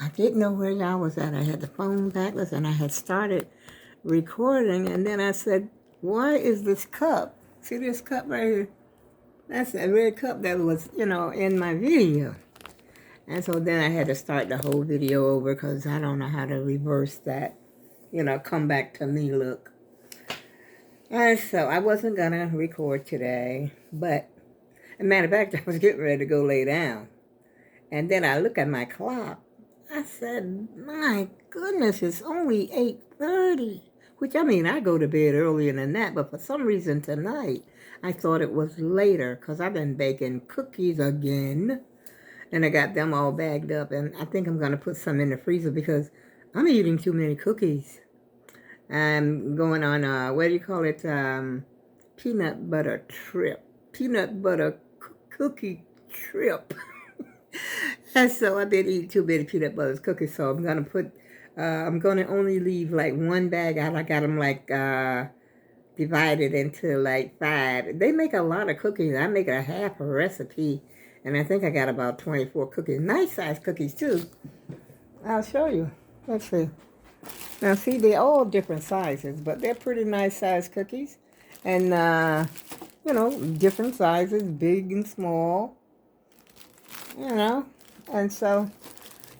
I didn't know where y'all was at. I had the phone backless and I had started recording, and then I said, why is this cup? See this cup right here? That's that red cup that was, in my video. And so then I had to start the whole video over because I don't know how to reverse that, come back to me look. And so I wasn't going to record today, but as a matter of fact, I was getting ready to go lay down. And then I look at my clock. I said, my goodness, it's only 8:30. Which, I go to bed earlier than that, but for some reason tonight, I thought it was later because I've been baking cookies again. And I got them all bagged up, and I think I'm going to put some in the freezer because I'm eating too many cookies. I'm going on, peanut butter trip. Peanut butter cookie trip. And so I've been eating too many peanut butter cookies, so I'm going to only leave like one bag out. I got them divided into like 5. They make a lot of cookies. I make a half a recipe, and I think I got about 24 cookies. Nice size cookies too. I'll show you. Let's see. Now see, they're all different sizes, but they're pretty nice size cookies. And, different sizes, big and small. And so,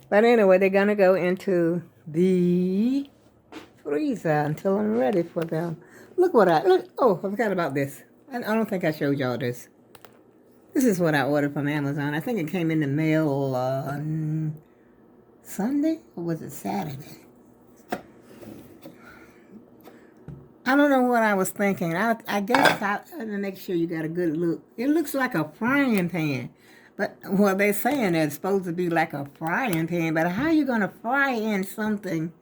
but anyway, they're going to go into the freezer until I'm ready for them. Look, I forgot about this. I don't think I showed y'all this. This is what I ordered from Amazon. I think it came in the mail on Sunday, or was it Saturday? I don't know what I was thinking. I guess I had to make sure you got a good look. It looks like a frying pan. But, well, they're saying it's supposed to be like a frying pan, but how are you going to fry in something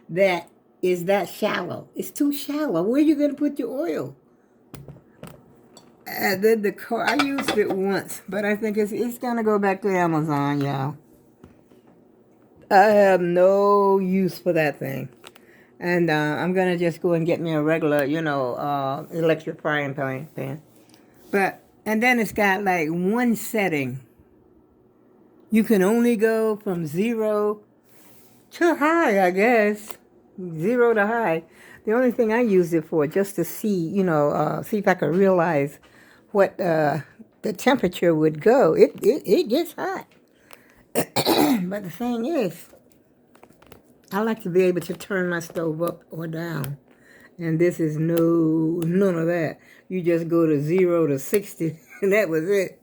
that is that shallow? It's too shallow. Where are you going to put your oil? I used it once, but I think it's going to go back to Amazon, y'all. I have no use for that thing. And I'm going to just go and get me a regular, electric frying pan. And then it's got like one setting. You can only go from 0 to high, I guess. 0 to high. The only thing I used it for, just to see, see if I could realize what the temperature would go. It gets hot. But the thing is, I like to be able to turn my stove up or down. And this is none of that. You just go to 0 to 60, and that was it.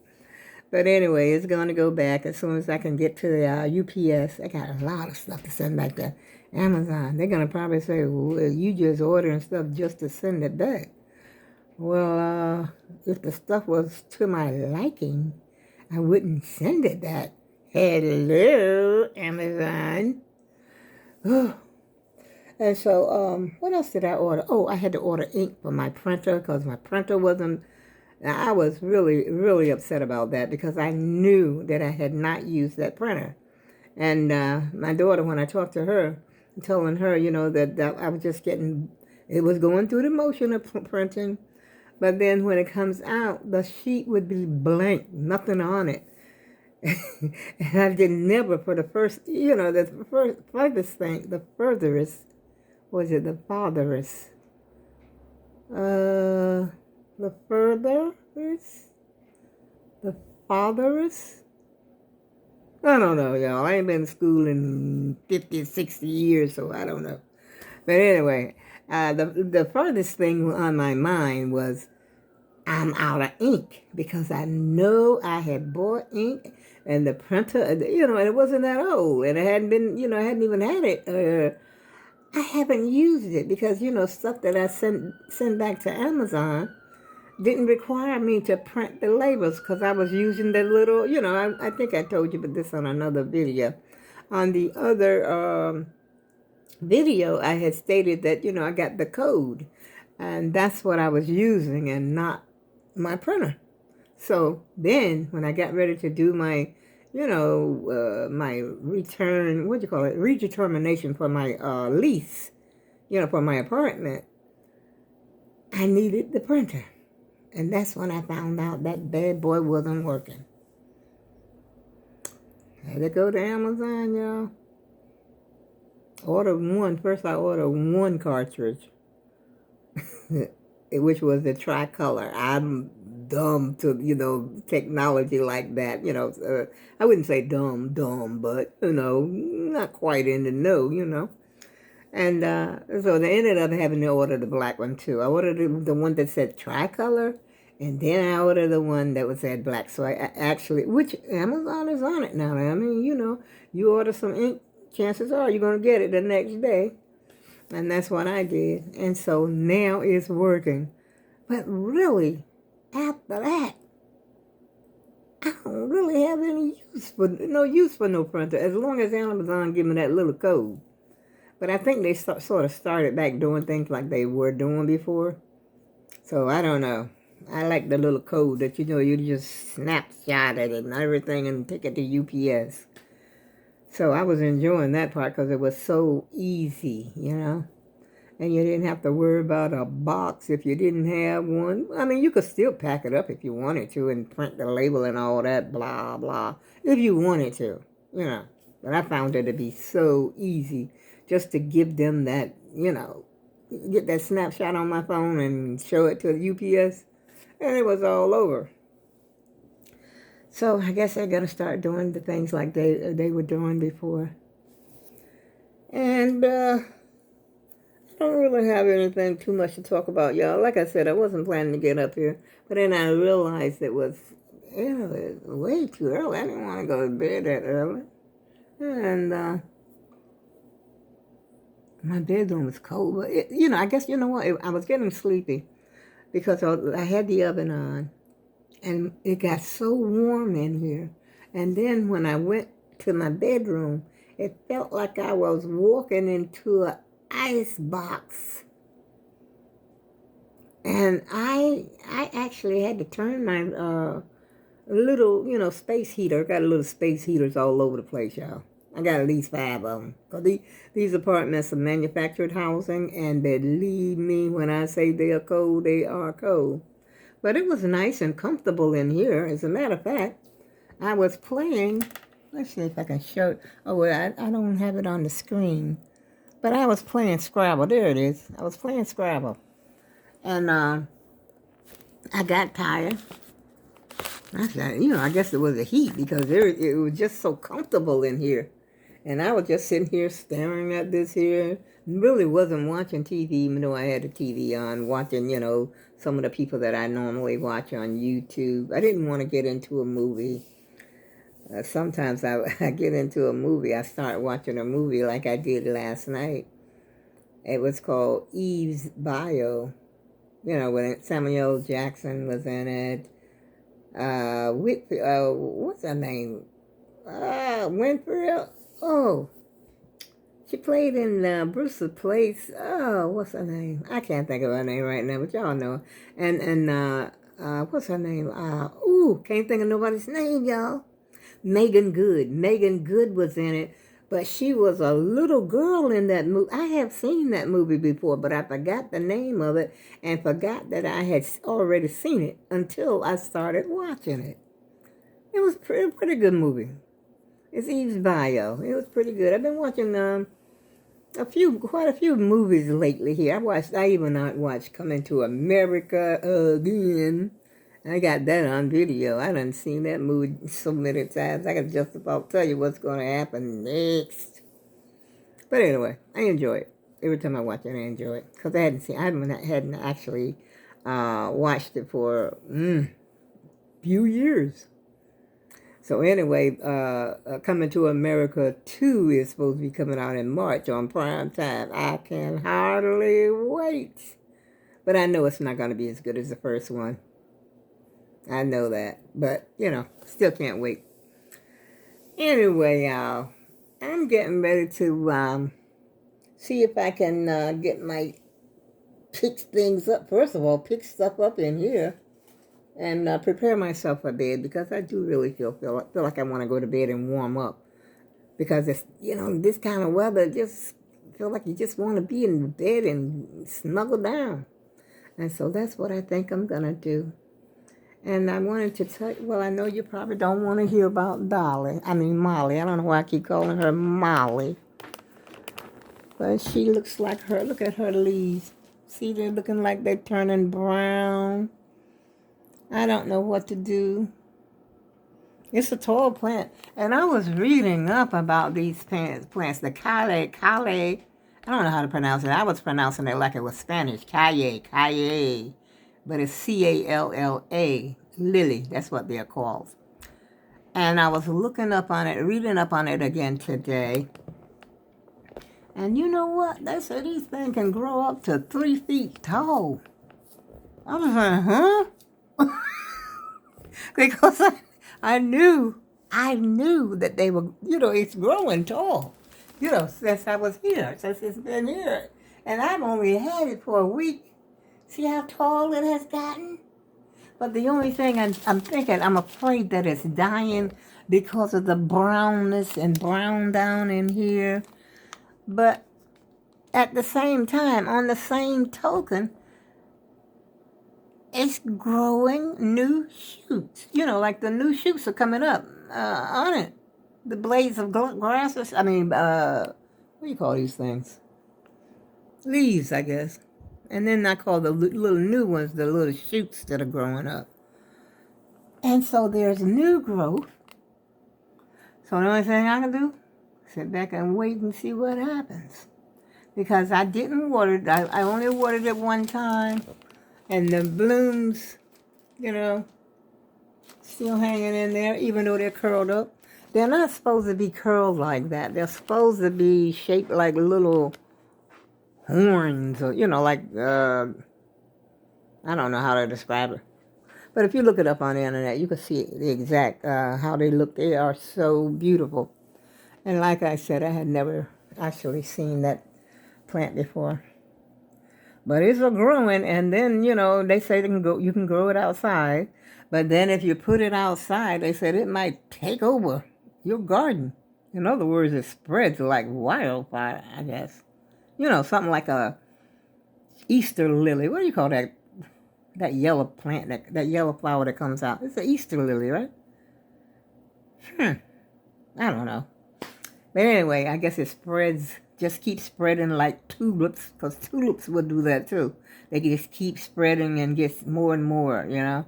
But anyway, it's going to go back as soon as I can get to the UPS. I got a lot of stuff to send back to Amazon. They're going to probably say, well, you just ordering stuff just to send it back. Well, if the stuff was to my liking, I wouldn't send it back. Hello, Amazon. And so, what else did I order? Oh, I had to order ink for my printer because my printer wasn't. I was really, really upset about that because I knew that I had not used that printer. And my daughter, when I talked to her, telling her, that I was just it was going through the motion of printing. But then when it comes out, the sheet would be blank, nothing on it. And I did never, for the first, the furthest thing, the furthest, was it the farthest? The furthest? The farthest? I don't know, y'all. I ain't been in school in 50, 60 years, so I don't know. But anyway, the furthest thing on my mind was I'm out of ink because I know I had bought ink and the printer, and it wasn't that old and it hadn't been, I hadn't even had it. I haven't used it because, stuff that I send back to Amazon didn't require me to print the labels because I was using the little, I think I told you about this on another video. On the other video, I had stated that, I got the code. And that's what I was using and not my printer. So then when I got ready to do my, my return, redetermination for my lease, for my apartment, I needed the printer. And that's when I found out that bad boy wasn't working. Had to go to Amazon, y'all. Ordered one. First I ordered one cartridge, which was the tricolor. I'm dumb to, technology like that. I wouldn't say dumb, but, not quite in the know. And so they ended up having to order the black one too. I ordered the one that said tricolor, and then I ordered the one that was said black. So I actually, which Amazon is on it now. I mean, you order some ink, chances are you're going to get it the next day. And that's what I did. And so now it's working. But really, after that, I don't really have any use for no printer, as long as Amazon give me that little code. But I think they sort of started back doing things like they were doing before. So I don't know. I like the little code that, you just snapshot it and everything and take it to UPS. So I was enjoying that part because it was so easy, And you didn't have to worry about a box if you didn't have one. I mean, you could still pack it up if you wanted to and print the label and all that, blah, blah, if you wanted to, But I found it to be so easy just to give them that, get that snapshot on my phone and show it to the UPS, and it was all over. So I guess they're going to start doing the things like they were doing before. And I don't really have anything too much to talk about, y'all. Like I said, I wasn't planning to get up here, but then I realized it was way too early. I didn't want to go to bed that early. And my bedroom was cold, but I guess you know what? I was getting sleepy because I had the oven on, and it got so warm in here. And then when I went to my bedroom, it felt like I was walking into an ice box. And I actually had to turn my little, space heater. I got little space heaters all over the place, y'all. I got at least 5 of them. Because these apartments are manufactured housing, and believe me, when I say they are cold, they are cold. But it was nice and comfortable in here. As a matter of fact, I was playing. Let's see if I can show it. Oh, well, I don't have it on the screen. But I was playing Scrabble. There it is. I was playing Scrabble. And I got tired. I guess it was the heat because it was just so comfortable in here. And I was just sitting here staring at this here. Really wasn't watching TV, even though I had the TV on, watching, some of the people that I normally watch on YouTube. I didn't want to get into a movie. Sometimes I get into a movie. I start watching a movie like I did last night. It was called Eve's Bio. When Samuel Jackson was in it. What's her name? Winfield. Oh, she played in Bruce's Place. Oh, what's her name? I can't think of her name right now, but y'all know. And what's her name? Can't think of nobody's name, y'all. Megan Good. Megan Good was in it, but she was a little girl in that movie. I have seen that movie before, but I forgot the name of it and forgot that I had already seen it until I started watching it. It was a pretty good movie. It's Eve's Bio. It was pretty good. I've been watching quite a few movies lately here. I even watched Coming to America Again. I got that on video. I done seen that movie so many times. I can just about tell you what's going to happen next. But anyway, I enjoy it. Every time I watch it, I enjoy it. Because I hadn't actually watched it for a few years. So anyway, Coming to America 2 is supposed to be coming out in March on prime time. I can hardly wait. But I know it's not going to be as good as the first one. I know that. But, still can't wait. Anyway, y'all, I'm getting ready to see if I can pick things up. First of all, pick stuff up in here. And prepare myself for bed because I do really feel like I want to go to bed and warm up. Because it's, this kind of weather, just feel like you just want to be in bed and snuggle down. And so that's what I think I'm going to do. And I wanted to tell you, well, I know you probably don't want to hear about Molly. I don't know why I keep calling her Molly. But she looks like her. Look at her leaves. See, they're looking like they're turning brown. I don't know what to do. It's a tall plant. And I was reading up about these plants, the calle. I don't know how to pronounce it. I was pronouncing it like it was Spanish. Calle. But it's Calla, lily. That's what they're called. And I was looking up on it, reading up on it again today. And you know what? They said these things can grow up to 3 feet tall. I was like, huh? Because I knew that they were, it's growing tall. Since I was here, since it's been here. And I've only had it for a week. See how tall it has gotten? But the only thing I'm thinking, I'm afraid that it's dying because of the brownness and brown down in here. But at the same time, on the same token, it's growing new shoots. Like the new shoots are coming up on it. The blades of grasses, what do you call these things? Leaves, I guess. And then I call the little new ones the little shoots that are growing up. And so there's new growth. So the only thing I can do, sit back and wait and see what happens. Because I didn't water it. I only watered it one time. And the blooms, still hanging in there, even though they're curled up. They're not supposed to be curled like that. They're supposed to be shaped like little horns, or, I don't know how to describe it. But if you look it up on the internet, you can see the exact, how they look. They are so beautiful. And like I said, I had never actually seen that plant before. But it's a growing, and then, they say you can grow it outside. But then if you put it outside, they said it might take over your garden. In other words, it spreads like wildfire, I guess. Something like a Easter lily. What do you call that? That yellow plant, that yellow flower that comes out. It's an Easter lily, right? I don't know. But anyway, I guess it spreads, just keeps spreading like tulips, because tulips will do that too. They just keep spreading and get more and more, And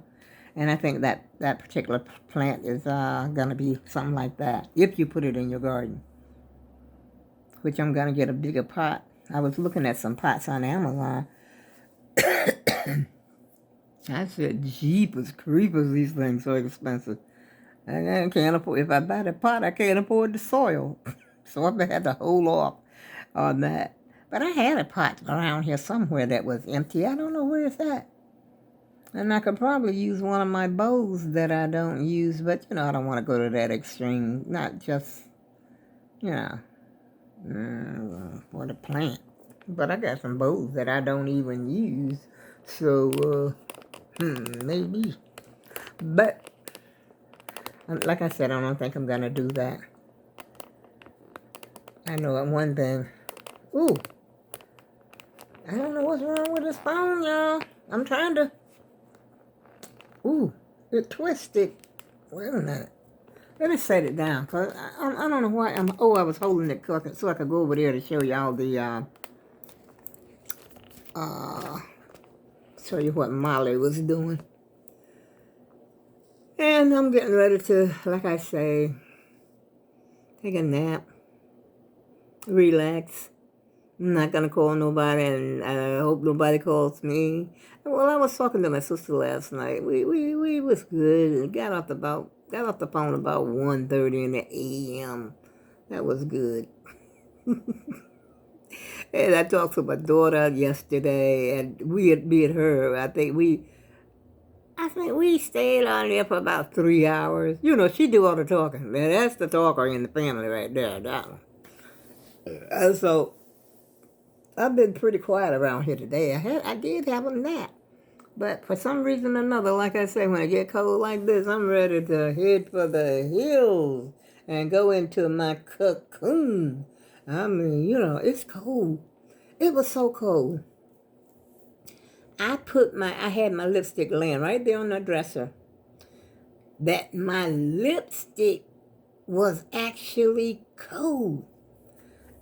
I think that particular plant is going to be something like that, if you put it in your garden. Which I'm going to get a bigger pot. I was looking at some pots on Amazon. I said, jeepers creepers, these things are expensive. And I can't afford, if I buy the pot, I can't afford the soil. So I had to hold off on that. But I had a pot around here somewhere that was empty. I don't know where it's at. And I could probably use one of my bowls that I don't use, but, I don't want to go to that extreme. Not just, for the plant. But I got some bowls that I don't even use. So, maybe. But, like I said, I don't think I'm going to do that. I know one thing. Ooh. I don't know what's wrong with this phone, y'all. I'm trying to... Ooh, it twisted. Wait a minute. Let me set it down, because I don't know why I was holding it so I could go over there to show y'all the, show you what Molly was doing. And I'm getting ready to, like I say, take a nap, relax. I'm not going to call nobody, and I hope nobody calls me. Well, I was talking to my sister last night. We was good, and got off the phone about 1:30 in the a.m. That was good. And I talked to my daughter yesterday, and me and her, I think we stayed on there for about 3 hours. She do all the talking. Man, that's the talker in the family right there, that one. And so I've been pretty quiet around here today. I did have a nap. But for some reason or another, like I say, when I get cold like this, I'm ready to head for the hills and go into my cocoon. It's cold. It was so cold. I had my lipstick laying right there on the dresser. That my lipstick was actually cold.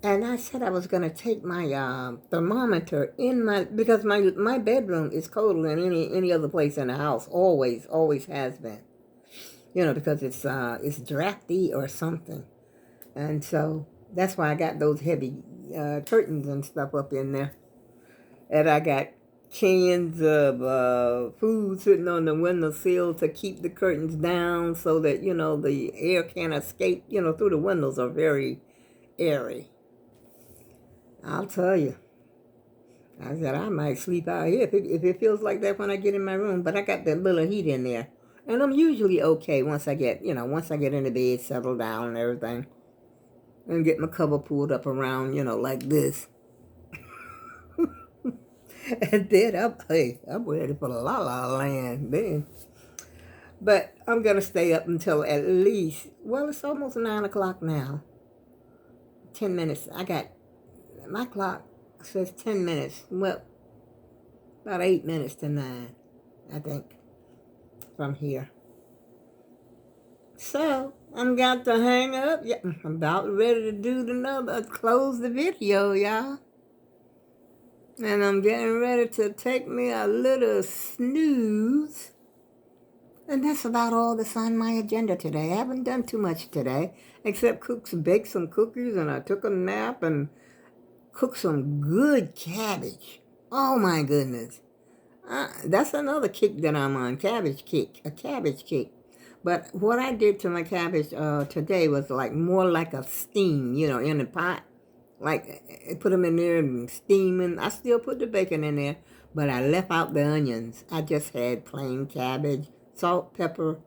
And I said I was going to take my thermometer in because my bedroom is colder than any other place in the house. Always has been. Because it's drafty or something. And so that's why I got those heavy curtains and stuff up in there. And I got cans of food sitting on the windowsill to keep the curtains down so that, the air can't escape, through the windows are very airy. I'll tell you. I said I might sleep out here if it feels like that when I get in my room, but I got that little heat in there. And I'm usually okay once I get in the bed, settle down and everything. And get my cover pulled up around, like this. And then I'm ready for the la-la land then. But I'm going to stay up until at least, well, it's almost 9 o'clock now. 10 minutes. My clock says 10 minutes. Well, about 8 minutes to 9, I think, from here. So, I'm got to hang up. Yeah, I'm about ready to close the video, y'all. And I'm getting ready to take me a little snooze. And that's about all that's on my agenda today. I haven't done too much today, except bake some cookies, and I took a nap and cooked some good cabbage. Oh my goodness. That's another kick that I'm on, a cabbage kick. But what I did to my cabbage today was more like a steam, in a pot. Like, I put them in there and steaming. I still put the bacon in there, but I left out the onions. I just had plain cabbage, salt, pepper,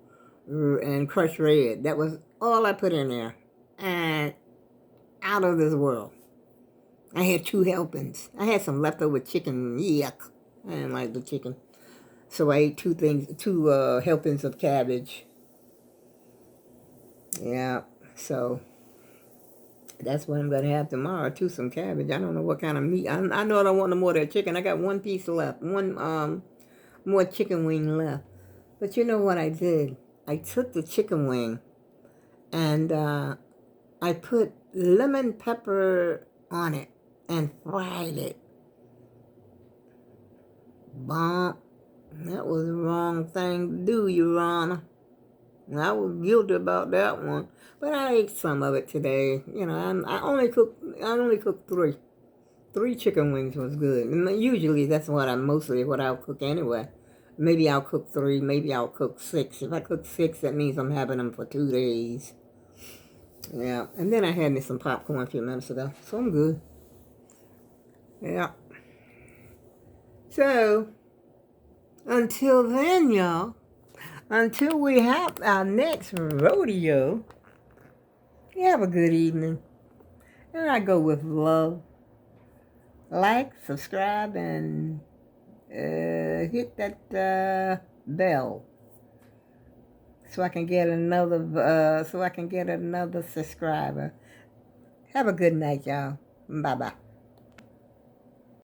and crushed red. That was all I put in there. And out of this world. I had 2 helpings. I had some leftover chicken. Yuck. I didn't like the chicken. So I ate 2 helpings of cabbage. Yeah, so that's what I'm going to have tomorrow, too, some cabbage. I don't know what kind of meat. I know I don't want no more of that chicken. I got 1 piece left, one more chicken wing left. But you know what I did? I took the chicken wing and I put lemon pepper on it and fried it. Bomb. That was the wrong thing to do, Your Honor. I was guilty about that one, but I ate some of it today. I only cooked 3. 3 chicken wings was good. And usually that's what I'll cook anyway. Maybe I'll cook 3, maybe I'll cook 6. If I cook 6, that means I'm having them for 2 days. Yeah, and then I had me some popcorn a few minutes ago, so I'm good. Yeah. So, until then, y'all, until we have our next rodeo, you have a good evening. And I go with love. Like, subscribe, and hit that bell so I can get another subscriber. Have a good night, y'all. Bye-bye.